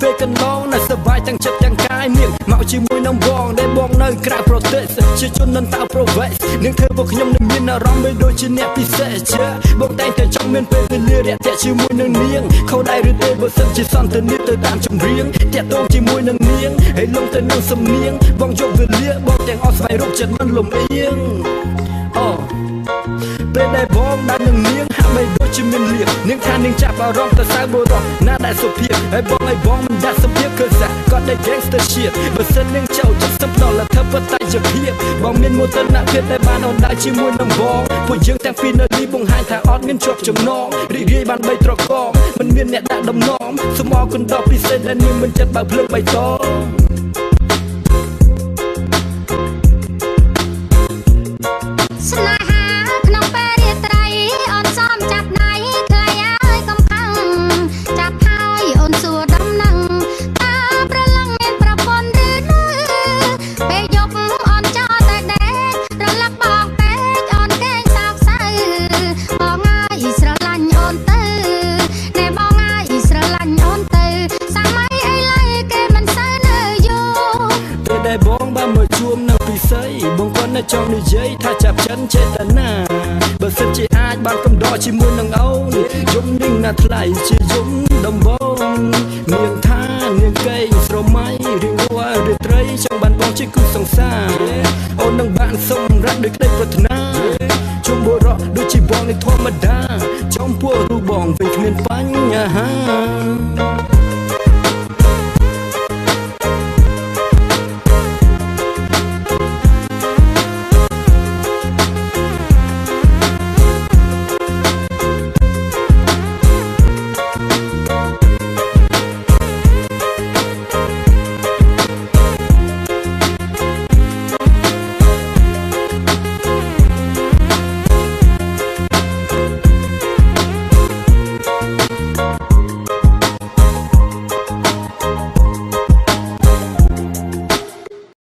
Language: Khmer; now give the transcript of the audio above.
ពេលកន្លងនៅសបាយទាំងចិត្តទាំងកាយនាងមកជាមួយនឹងបងដែលបងនៅក្រៅប្រទេសជាជននឹងតើប្រវេសនាងធ្វើពួកខ្ញុំនឹងមានអារម្មណ៍ដូចជាអ្នកពិសេសជាបងតែងតែចង់មានពេលវេលារាក់ទាក់ជាមួយនឹងនាងខុសដែរឬទេបើសិនជាសន្តានាទៅតាមចម្រៀងតាក់ទងជាមួយនឹងនាងហើយលំទៅនឹងសំនៀងបងយកវេលាបងទាំងអស់ស្វែងរកចិត្តមិនលំអៀងអូពេលដែលបងដែលនឹងនាងហាក់បីដូចជាមានលៀបនាងថានាងចាប់អារម្មណ៍ទៅសៅបុរសណាដែលសុភាពហើយបងមិនដាក់សុភាពគឺសាគាត់ដែល gangster shit បើសិននាងចូលចិត្តសំណល់លទ្ធិបតេយ្យភាពបងមានមោទនភាពដែលបានអូនដើរជាមួយនឹងបងពួកយើងទាំងពីរនៅនេះបង្ហាញថាអត់មានជាប់ចំណងរីករាយបាន3ត្រកងមិនមានអ្នកដាក់ដំណំសូមអរគុណដល់ពិសេសដែលនាងមិនចិត្តបើកភ្លើងបៃតងបងគាត់នៅចង់និយាយថាចាប់ចិនចេតនាបើសិនជាអាចបានកំដរជាមួយនឹងអូនយំនឹងណាថ្លៃជាយំដំបងនាងថានាងកេងស្រមៃរៀងរាល់រាត្រីចង់បានបងជាគូសង្សារអូននឹងបានសម្រេចដោយក្តីប្រាថ្នាជុំបុរសដូចជាបងនេះធម្មតាចំពោះរូបបងវិញគ្មានបញ្ហា